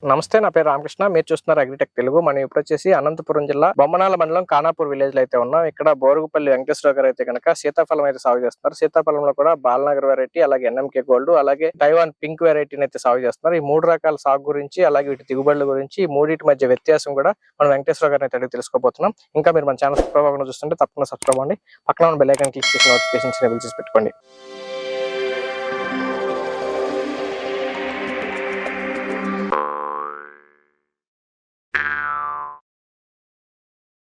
నమస్తే, నా పేరు రామకృష్ణ. మీరు చూస్తున్నారు అగ్రిటెక్ తెలుగు. మనం ఇప్పుడు వచ్చేసి అనంతపురం జిల్లా బొమ్మనాల మండలం ఖానాపూర్ విలేజ్ లో అయితే ఉన్నాం. ఇక్కడ బోరుగుపల్లి వెంకటేశ్వర గారు అయితే కనుక సీతాఫలం అయితే సాగు చేస్తున్నారు. సీతాఫలంలో కూడా బాలనగర్ వెరైటీ, అలాగే ఎన్ఎంకే గోల్డ్, అలాగే తైవాన్ పింక్ వెరైటీని అయితే సాగు చేస్తున్నారు. ఈ మూడు రకాల సాగు గురించి, అలాగే వీటి దిగుబడుల గురించి, ఈ మూడింటి మధ్య వ్యత్యాసం కూడా మనం వెంకటేశ్వర గారిని అయితే అడిగి తెలుసుకోబోతున్నాం. ఇంకా మీరు మన ఛానల్ సబ్స్క్రైబ్ చూస్తుంటే తప్పకుండా సబ్స్క్రైబ్ అవ్వండి. పక్కన ఉన్న బెల్ ఐకాన్ క్లిక్ చేసి నోటిఫికేషన్స్ ఎనేబుల్ చేసి పెట్టుకోండి.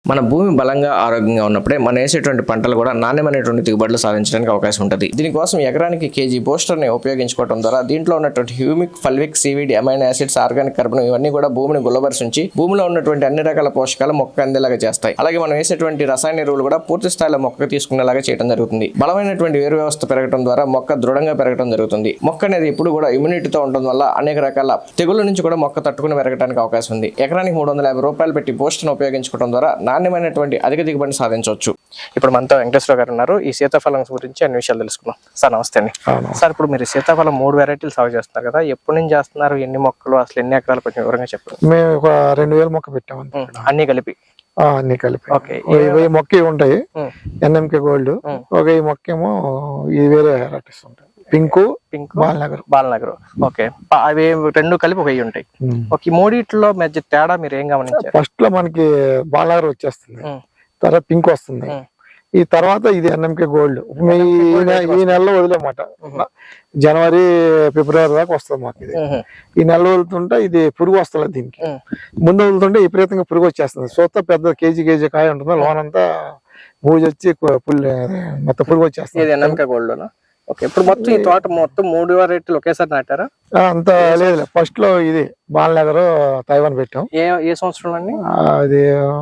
మన భూమి బలంగా ఆరోగ్యంగా ఉన్నప్పుడే మనం వేసేటువంటి పంటలు కూడా నాణ్యమైనటువంటి దిగుబడులు సాధించడానికి అవకాశం ఉంటుంది. దీనికోసం ఎకరానికి కేజీ బూస్టర్ని ఉపయోగించుకోవడం ద్వారా దీంట్లో ఉన్నటువంటి humic, fulvic, seaweed, amino acids, organic carbon ఇవన్నీ కూడా భూమిని గుల్లబరిచి భూమిలో ఉన్నటువంటి అన్ని రకాల పోషకాలు మొక్కకు అందేలాగా చేస్తాయి. అలాగే మనం వేసేటువంటి రసాయన ఎరువులు కూడా పూర్తి స్థాయిలో మొక్కకు తీసుకునేలాగా చేయడం జరుగుతుంది. బలమైనటువంటి వేరు వ్యవస్థ పెరగడం ద్వారా మొక్క దృఢంగా పెరగడం జరుగుతుంది. మొక్క అనేది ఎప్పుడు కూడా ఇమ్యూనిటీతో ఉండడం వల్ల అనేక రకాల తెగుళ్ళ నుంచి కూడా మొక్క తట్టుకుని పెరగడానికి అవకాశం ఉంది. ఎకరానికి 350 రూపాయలు పెట్టి బూస్టర్ని ఉపయోగించుకోవడం ద్వారా నాణ్యమైనటువంటి అధిక దిగుబడిని సాధించవచ్చు. ఇప్పుడు మనతో వెంకటేశ్వర గారు ఉన్నారు. ఈ సీతాఫలం గురించి అన్ని విషయాలు తెలుసుకున్నాం. సార్ నమస్తే అండి. సార్, ఇప్పుడు మీరు సీతాఫలం 3 వెరైటీలు సాగు చేస్తున్నారు కదా, ఎప్పటి నుంచి చేస్తున్నారు, ఎన్ని మొక్కలు, అసలు ఎన్ని ఎకరాలు, కొంచెం వివరంగా చెప్పండి. మేము ఒక 2000 మొక్క పెట్టాము అన్ని కలిపి. ఓకే, 1000 మొక్క ఉంటాయి ఎన్ఎంకే గోల్డ్, ఒక ఈ మొక్క ఏమో ఇది వేరే వెరైటీస్ ఉంటాయి, పింక్ బాలనగర్. ఓకే, అవి రెండు కలిపి 1000 ఉంటాయి. ఓకే, మూడిట్లో మధ్య తేడా మీరు ఏం గమనించారు? ఫస్ట్ లో మనకి బాలనగర్ వచ్చేస్తుంది, తర్వాత పింక్ వస్తుంది, ఈ తర్వాత ఇది ఎన్ఎంకే గోల్డ్. ఈ నెలలో వదిలేమాట, జనవరి ఫిబ్రవరి దాకా వస్తుంది మాకు ఇది. ఈ నెల వదులుతుంటే ఇది పురుగు వస్తుంది, దీనికి ముందు వదులుతుంటే విపరీతంగా పురుగు వచ్చేస్తుంది. సొత్త పెద్ద కేజీ కాయ ఉంటుంది, లోనంతా బూజు వచ్చి మొత్తం పురుగు వచ్చేస్తుంది. NMK gold. ఓకే, ఇప్పుడు మొత్తం ఈ తోట మొత్తం 3 వెరైటీలు ఒకేసారి నాటారా? అంత లేదు, ఫస్ట్ లో ఇది బాలనగర్, తైవాన్ పెట్టాం. ఏ సంవత్సరంలో అండి? అది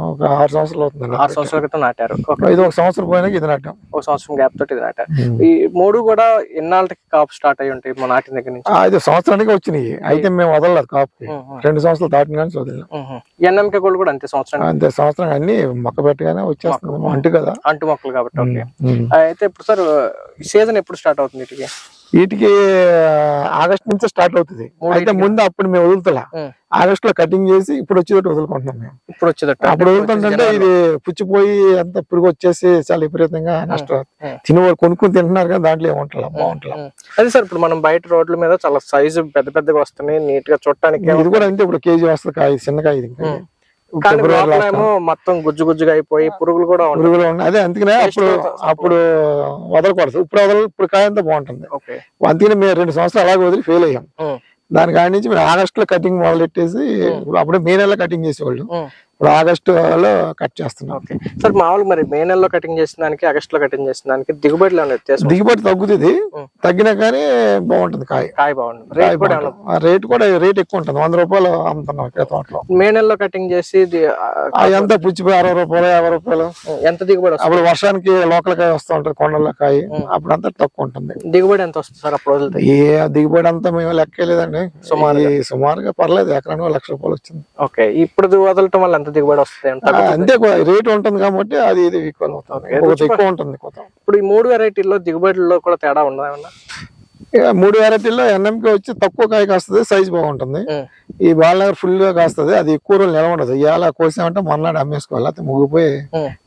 ఒక 6 సంవత్సరాలు అవుతుంది. 6 సంవత్సరాల క్రితం నాటారు. ఇది ఒక సంవత్సరం పోయినాక ఇది నాటాం. ఒక సంవత్సరం గ్యాప్ తోటి ఇది నాటారు. ఈ 3 కూడా ఎన్నాళ్ళకి కాపు స్టార్ట్ అయ్యి ఉంటాయి మన నాటిన దగ్గర నుంచి? 5 సంవత్సరానికి వచ్చినాయి. అయితే మేము వదలలేదు కాపుకి, 2 సంవత్సరాలు దాటిన కానీ వదిలేదు. ఎన్ఎంకే గోల్డ్ కూడా అంతే సంవత్సరం అన్ని మొక్క పెట్టగానే వచ్చేస్తుంది, అంటు కదా, అంటు మొక్కలు కాబట్టి. ఓకే, అయితే ఇప్పుడు సార్ సీజన్ ఎప్పుడు స్టార్ట్ అవుతుంది వీటికి? ఆగస్ట్ నుంచి స్టార్ట్ అవుతుంది. అయితే ముందు అప్పుడు మేము వదులుతా, ఆగస్ట్ లో కటింగ్ చేసి ఇప్పుడు వచ్చేటట్టు వదులుకుంటున్నాం మేము. అప్పుడు వదులుతుంటే ఇది పుచ్చిపోయి అంత పురుగు వచ్చేసి చాలా విపరీతంగా నష్టం. తినేవాళ్ళు కొనుక్కుని తింటున్నారు కదా, దాంట్లో ఏముంటా బాగుంటా. అదే సార్, ఇప్పుడు మనం బయట రోడ్ల మీద చాలా సైజు పెద్దగా వస్తున్నాయి, నీట్ గా చూడటానికి. ఇది కూడా అంతే, ఇప్పుడు కేజీ వస్తుంది కాయ, చిన్నకాయ ఇది. మొత్తం గుజ్జుగా అయిపోయి పురుగులు కూడా ఉన్నాయి. అదే అందుకనే అప్పుడు వదలకూడదు, ఇప్పుడు కాయ అంతా బాగుంటుంది. అందుకనే మేము 2 సంవత్సరాలు అలాగే వదిలి ఫెయిల్ అయ్యాం. దాని కాడి నుంచి మీరు ఆగస్ట్ లో కటింగ్ మొదలెట్టేసి, అప్పుడే మే నెలలో కటింగ్ చేసేవాళ్ళు, ఇప్పుడు ఆగస్ట్ లో కట్ చేస్తున్నాం. సార్, మామూలుగా మరి మే నెలలో కటింగ్ చేసిన దానికి ఆగస్ట్ లో కటింగ్ చేసిన దానికి దిగుబడి తగ్గుతుంది, తగ్గినా కానీ బాగుంటుంది కాయ బాగుంటుంది. రేట్ ఎక్కువ ఉంటుంది, 100 రూపాయలు అమ్ముతున్నాం ఇక్కడ తోటలో. మే నెలలో కటింగ్ చేసి ఎంత పుచ్చిపోయి 60 రూపాయలు 50 రూపాయలు ఎంత దిగుబడి? అప్పుడు వర్షానికి లోకల్ కాయ వస్తూ ఉంటుంది, కొండల కాయ, అప్పుడు అంతా తక్కువ ఉంటుంది. దిగుబడి ఎంత వస్తుంది సార్ అప్పుడు? దిగుబడి అంతా మేము లెక్కలేదండి, సుమారుగా పర్లేదు, ఎకరానికి 1,00,000 రూపాయలు వచ్చింది. ఓకే, ఇప్పుడు వదలటం వల్ల ఎంత దిగుబడి వస్తుంది? అంతే, రేట్ ఉంటుంది కాబట్టి అది ఇది ఈక్వల్ అవుతుంది, ఎక్కువ ఉంటుంది. ఇప్పుడు ఈ 3 వెరైటీల్లో దిగుబడిలో కూడా తేడా ఉందా? 3 వెరైటీల్లో ఎన్ఎంకే వచ్చి తక్కువ కాయ కాస్తుంది, సైజ్ బాగుంటుంది. ఈ బాలనగర్ ఫుల్ గా కాస్తుంది, అది ఎక్కువ రోజులు నిలబడదు. ఇవాళ కోసామంటే మర్నాడు అమ్మేసుకోవాలి, అయితే ముగ్గిపోయి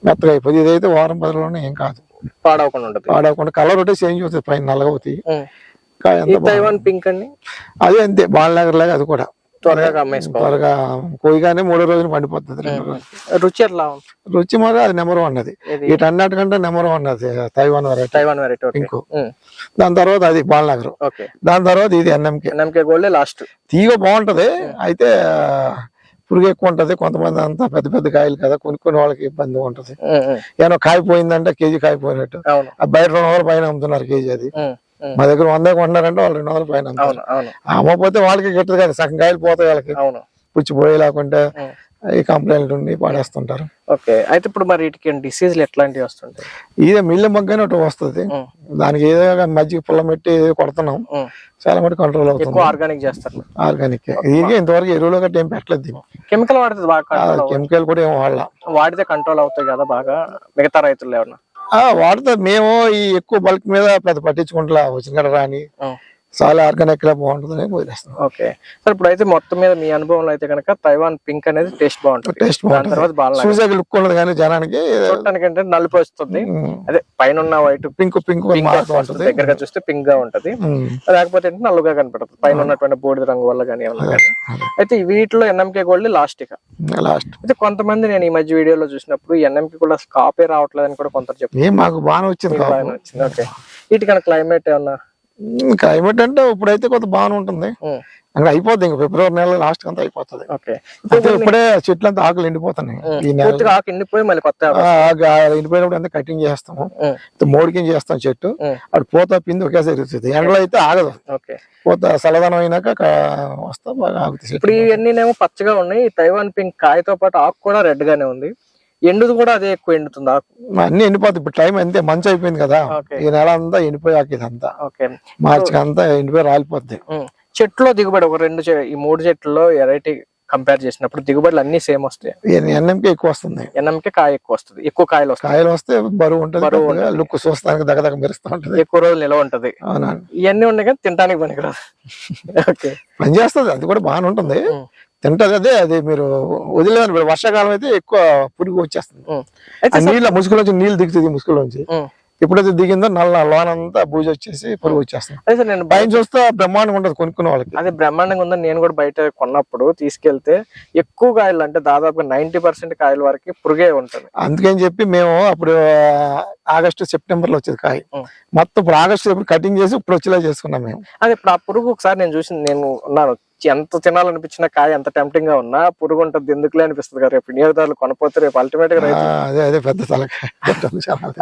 మెత్తగా అయిపోతుంది. ఇదైతే వారం 10 రోజుల్లోనే ఏం కాదు, పాడవకుండా కలర్ ఒకటే చేంజ్ అవుతుంది, పైన నల్లగా అవుతాయి. తైవాన్ పింక్ అండి, అదే అంతే బాలనగర్ లాగా, అది కూడా త్వరగా కోయిగానే 3 రోజులు పండిపోతుంది. 2 రోజులు. రుచి మరి అది నెంబర్ 1, అది వీటన్నిటికంటే నెంబర్ 1 అది తైవాన్ వెరైటీ పింక్. దాని తర్వాత అది బాలనగర్, దాని తర్వాత ఇది ఎన్ఎంకే గోల్డ్ లాస్ట్. తీగ బాగుంటది, అయితే పురుగు ఎక్కువ ఉంటది. కొంతమంది అంతా పెద్ద పెద్ద కాయలు కదా, కొనుక్కునే వాళ్ళకి ఇబ్బంది ఉంటది. ఏమో కాయ పోయిందంటే కేజీ కాయ పోయినట్టు, బయట 200 పైన అమ్ముతున్నారు కేజీ. అది మా దగ్గర 100 కొంటున్నారంటే వాళ్ళు 200 పైన అమ్మకపోతే వాళ్ళకి గిట్టదు కదా, సగం కాయలు పోతాయి వాళ్ళకి, పుచ్చిపోయి లేకుంటే ఈ కంప్లైంట్ ఉండి పాడేస్తుంటారు. ఓకే, అయితే ఇప్పుడు మరి వీటికి డిసీజులు ఎట్లాంటివి వస్తుంటాయి? ఇదే మిల్ల మొగ్గని ఒకటి వస్తుంది, దానికి ఏదో మజ్జిగ పుల్ల పెట్టి కొడుతున్నాం, చాలా మటుకు కంట్రోల్ అవుతుంది. ఆర్గానిక్ చేస్తారు, ఆర్గానిక్. ఇది ఇంతవరకు ఎరువులు గట్రా ఏం పెట్టలేదు, కెమికల్ వాడుతుంది. కెమికల్ కూడా ఏం వాడితే కంట్రోల్ అవుతాయి కదా బాగా, మిగతా రైతులు ఏమన్నా? వాడుతారు. మేము ఈ ఎక్కువ బల్క్ మీద పెద్ద పట్టించుకుంటా, వచ్చిన రాని చాలా ఆర్గానిక్ గా బాగుంటుంది వదిలేస్తాం. ఓకే సార్, ఇప్పుడు అయితే మొత్తం మీద మీ అనుభవంలో అయితే కనుక తైవాన్ పింక్ అనేది టేస్ట్ బాగుంటుంది. టేస్ట్ దాని బాగుంటుంది, తర్వాత బాల్ చూసాక లుక్ ఉండదు కానీ జనానికి చూడటానికి అంటే నలుపు వస్తుంది. అదే పైన ఉన్న వైట్ పింక్ పింక్ వస్తుంది, దగ్గరగా చూస్తే పింక్ గా ఉంటది. లేకపోతే ఏంటంటే నల్లుగా కనపడుతుంది పైన ఉన్నటువంటి బూడిద రంగు వల్ల కానీ ఏమన్నా కానీ. అయితే వీటిలో ఎన్ఎంకే గోల్డ్ లాస్ట్ ఇక లాస్ట్. అయితే కొంతమంది నేను ఈ మధ్య వీడియోలో చూసినప్పుడు ఎన్ఎంకే కూడా కాపే రావట్లేదు అని కూడా కొంత చెప్తారు. మాకు బాగానే వచ్చింది. ఓకే, వీటికన్నా క్లైమేట్ ఏమన్నా? క్లైమేట్ అంటే ఇప్పుడైతే కొంత బాగానే ఉంటుంది, అక్కడ అయిపోద్ది. ఇంకా ఫిబ్రవరి నెల లాస్ట్ అంతా అయిపోతుంది. ఇప్పుడే చెట్లు అంతా ఆకులు ఎండిపోతున్నాయి. ఈ నెల ఆకు ఎండిపోయి మళ్ళీ కొత్త ఎండిపోయినప్పుడు అంతా కటింగ్ చేస్తాము, మోడికింగ్ చేస్తాం చెట్టు. అటు పూత పిండి ఒకేసారి ఇరుస్తుంది, ఎండలో అయితే ఆగదు. పూత చల్లదనం అయినాక వస్తా బాగా ఆగుతుంది. ఇప్పుడు ఇవన్నీనేమో పచ్చగా ఉన్నాయి, తైవాన్ పింక్ కాయతో పాటు ఆకు కూడా రెడ్ గానే ఉంది. ఎండుది కూడా అదే ఎక్కువ ఎండుతుంది ఆకు, అన్ని ఎండిపోతుంది. ఇప్పుడు టైం అంతే, మంచి అయిపోయింది కదా, ఈ నెల అంతా ఎండిపోయి ఆకు ఇదంతా మార్చికి అంతా ఎండిపోయి రాలిపోద్ది. చెట్లో దిగుబడి ఒక ఈ 3 చెట్లలో వెరైటీ కంపేర్ చేసినప్పుడు దిగుబడులు అన్ని సేమ్ వస్తాయి. ఎన్ఎంకే ఎక్కువ వస్తుంది, ఎన్ఎంకే కాయ ఎక్కువ వస్తుంది, ఎక్కువ కాయలు వస్తే బరువు ఉంటుంది, లుక్ చూస్తానికి దగ్గర మెరుస్తూ ఉంటుంది, ఎక్కువ రోజులు నిలవ ఉంటది. ఇవన్నీ ఉన్నాయి కానీ తినడానికి పనికిరాదు. ఓకే, పని చేస్తుంది, అది కూడా బాగానే ఉంటుంది, తింటది. అది మీరు వదిలేదు. వర్షాకాలం అయితే ఎక్కువ పురుగు వచ్చేస్తుంది, నీళ్ళ ముసుగులోంచి నీళ్ళు దిగుతుంది. ముసుగులోంచి ఎప్పుడైతే దిగిందో నల్ల లోనంతా బూజు వచ్చేసి పురుగు వచ్చేస్తుంది. నేను బయట చూస్తే బ్రహ్మాండంగా ఉంటుంది కొనుక్కునే వాళ్ళకి. అదే బ్రహ్మాండంగా ఉందని నేను కూడా బయట కొన్నప్పుడు తీసుకెళ్తే ఎక్కువ కాయలు అంటే దాదాపుగా 90% కాయల వరకు పురుగే ఉంటుంది. అందుకని చెప్పి మేము అప్పుడు ఆగస్టు సెప్టెంబర్ లో వచ్చేది కాయ, మొత్తం ఇప్పుడు ఆగస్టు ఇప్పుడు కటింగ్ చేసి ఇప్పుడు వచ్చేలా చేసుకున్నాం మేము. అదే ఇప్పుడు ఆ పురుగు ఒకసారి నేను చూసి నేను ఉన్నాను, ఎంత తినాలనిపించిన కాయ ఎంత టెంప్టింగ్ గా ఉన్నా పురుగు ఉంటుంది ఎందుకులే అనిపిస్తుంది కదా. రేపు వినియోగదారులు కొనపోతే రేపు అల్టిమేట్ గా అదే పెద్ద తలకాయ.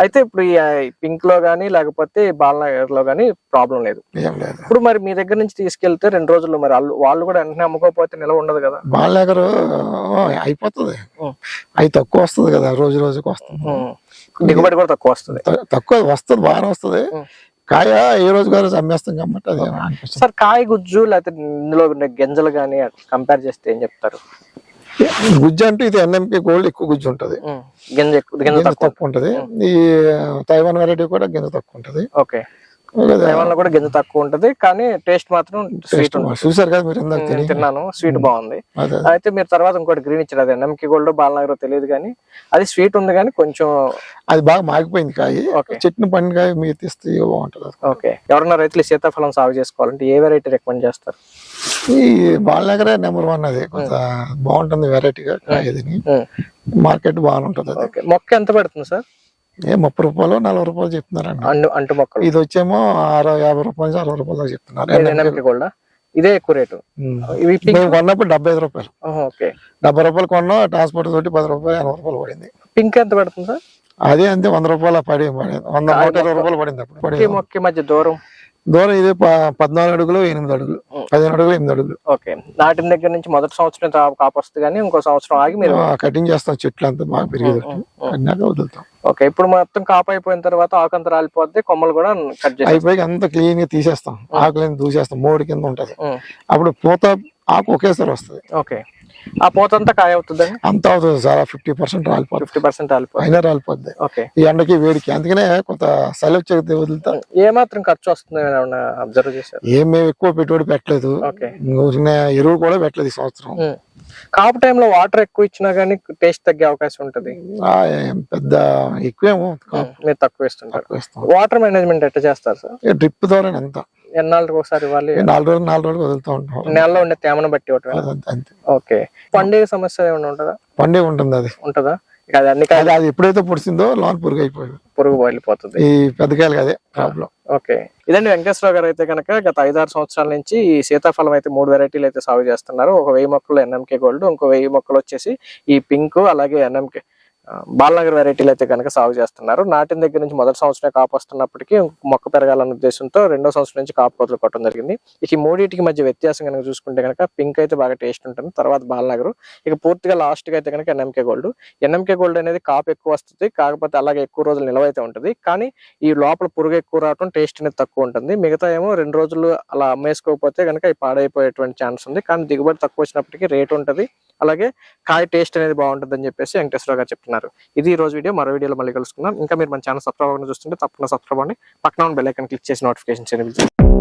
అయితే ఇప్పుడు ఈ పింక్ లో గానీ లేకపోతే బాలనగర్ లో గానీ ప్రాబ్లం లేదు. ఇప్పుడు మరి మీ దగ్గర నుంచి తీసుకెళ్తే 2 రోజుల్లో మరి వాళ్ళు కూడా వెంటనే అమ్ముకోకపోతే నిలవ ఉండదు కదా. బాలనగర్ అయిపోతుంది, అవి తక్కువ వస్తుంది కదా, రోజుకి వస్తుంది, దిగుబడి కూడా తక్కువ వస్తుంది. బాగానే వస్తుంది. కాయ ఏ రోజు గారు అమ్మేస్తాం కాబట్టి అది. సార్ కాయ గుజ్జు లేకపోతే ఇందులో గింజలు గానీ కంపేర్ చేస్తే ఏం చెప్తారు? గుజ్జు అంటే ఇది ఎన్ఎంకే గోల్డ్ ఎక్కువ గుజ్జు ఉంటది, గింజ తక్కువ ఉంటది. ఈ తైవాన్ వెరైటీ కూడా గింజ తక్కువ ఉంటది. ఓకే, తైవాన్ లో కూడా గింజ తక్కువ ఉంటది కానీ టేస్ట్ మాత్రం స్వీట్ ఉంటుంది. చూసారు కదా మీరు, తిన్నాను, స్వీట్ బాగుంది. అయితే మీరు తర్వాత ఇంకోటి గ్రీన్ ఇచ్చారు, అది ఎన్ఎంకే గోల్డ్ బాలనగర్ తెలియదు కానీ అది స్వీట్ ఉంది కానీ కొంచెం అది బాగా మాగిపోయింది కాయ, చెట్టు పండిన కాయ మీరు తీస్తే బాగుంటది. ఓకే, ఎవరన్నా రైతులు సీతాఫలం సాగు చేసుకోవాలంటే ఏ వెరైటీ రికమెండ్ చేస్తారు? ఈ బాలనగరే నెంబర్ 1, అది కొంత బాగుంటుంది వెరైటీగా కాయది, మార్కెట్ బాగుంటుంది. అది మొక్క ఎంత పడుతుంది సార్? 30 రూపాయలు 40 రూపాయలు చెప్తున్నారు అంటు మొక్కలు. ఇది వచ్చేమో 50 రూపాయలు 60 రూపాయలు చెప్తున్నారు. ఇదే ఎక్కువ రేటు. మేము కొన్నప్పుడు 75 రూపాయలు. ఓకే, 70 రూపాయలు కొన్నా, ట్రాన్స్పోర్ట్ తోటి 10 రూపాయలు 80 రూపాయలు పడింది. పింక్ ఎంత పడుతుంది సార్? అదే అంతే, 100 రూపాయలు 120 రూపాయలు పడింది. అప్పుడు మొక్క మధ్య దూరం ఇది 14 అడుగులు 8 అడుగులు 15 అడుగులు 8 అడుగులు. ఓకే, నాటిన దగ్గర నుంచి మొదటి సంవత్సరం కాపు వస్తుంది కానీ ఇంకో సంవత్సరం ఆగి మీరు కటింగ్ చేస్తాం, చెట్లు అంతా బాగా పెరిగేది వదులుతాం. ఓకే, ఇప్పుడు మొత్తం కాపు అయిపోయిన తర్వాత ఆకంత రాలిపోద్ది, కొమ్మలు కూడా కట్ చేసి అయిపోయి అంతా క్లీన్ గా తీసేస్తాం, ఆకులని దూసేస్తాం, మోడి కింద ఉంటది. అప్పుడు పూత ఆకు ఒకేసారి వస్తుంది. ఓకే, ఆ పూత అంతా కాయ అవుతుంది అంత అవుతుంది సార్, 50% రాలిపోతుంది. 50% రాలిపోతుంది, అయినా రాలిపోద్ది. ఓకే, ఈ ఎండకి వేడికి అందుకనే కొంత సెలవు వచ్చి వదులుతాం. ఏ మాత్రం ఖర్చు వస్తుంది అబ్జర్వ్ చేశారు? మేము ఎక్కువ పెట్టుబడి పెట్టలేదు, ఎరువులు కూడా పెట్టలేదు ఈ సంవత్సరం. కాపు టైంలో వాటర్ ఎక్కువ ఇచ్చినా గానీ టేస్ట్ తగ్గే అవకాశం ఉంటది. పెద్ద ఎక్కువేమో మీరు తక్కువ ఇస్తుంటారు. వాటర్ మేనేజ్మెంట్ ఎట్లా చేస్తారు సార్? డ్రిప్ ద్వారా ఎంత ఎన్నాళ్ళకి ఒకసారి ఇవ్వాలి? 4 రోజులు వదులుతూ ఉంటాం, నెలలో ఉండే తేమను బట్టి. ఓకే, పండుగ సమస్య ఏమైనా ఉంటుందా? పండుగ ఉంటుంది, అది ఉంటుందా? అది ఎప్పుడైతే పొడిచిందో లోన్ పురుగు అయిపోయింది, పురుగు వెళ్ళిపోతుంది. ఈ పెద్దకాయలు అదే ప్రాబ్లం. ఓకే, ఇదండి వెంకటేశ్వరరావు గారు అయితే కనుక గత 5-6 సంవత్సరాల నుంచి ఈ సీతాఫలం అయితే 3 వెరైటీలు అయితే సాగు చేస్తున్నారు. ఒక 1000 మొక్కలు ఎన్ఎంకే గోల్డ్, ఇంకో 1000 మొక్కలు వచ్చేసి ఈ పింక్, అలాగే ఎన్ఎంకే బాలనగర్ వెరైటీలు అయితే కనుక సాగు చేస్తున్నారు. నాటిన దగ్గర నుంచి మొదటి సంవత్సరం కాపు వస్తున్నప్పటికీ మొక్క పెరగాలన్న ఉద్దేశంతో 2వ సంవత్సరం నుంచి కాపు కోతలు కొట్టడం జరిగింది. ఇక ఈ మూడింటికి మధ్య వ్యత్యాసం కనుక చూసుకుంటే కనుక పింక్ అయితే బాగా టేస్ట్ ఉంటుంది, తర్వాత బాలనగర్, ఇక పూర్తిగా లాస్ట్ గా అయితే కనుక ఎన్ఎంకే గోల్డ్. ఎన్ఎంకే గోల్డ్ అనేది కాపు ఎక్కువ వస్తుంది, కాకపోతే అలాగే ఎక్కువ రోజులు నిలవ అయితే ఉంటుంది, కానీ ఈ లోపల పురుగు ఎక్కువ రావడం, టేస్ట్ అనేది తక్కువ ఉంటుంది. మిగతా ఏమో 2 రోజులు అలా అమ్మేసుకోకపోతే కనుక ఈ పాడైపోయేటువంటి ఛాన్స్ ఉంది, కానీ దిగుబడి తక్కువ వచ్చినప్పటికీ రేట్ ఉంటుంది, అలాగే కాయ టేస్ట్ అనేది బాగుంటుంది అని చెప్పేసి వెంకటేశ్వరరావు గారు చెప్తున్నారు. ఇది ఈ రోజు వీడియో, మరో వీడియోలో మళ్ళీ కలుసుకుందాం. ఇంకా మీరు మన ఛానల్ సబ్స్క్రైబ్ చూస్తుంటే తప్పకుండా సబ్స్క్రైబ్ అవ్వండి, పక్కన బెల్ ఐకాన్ క్లిక్ చేసి నోటిఫికేషన్స్ ఎనేబుల్ చేయండి.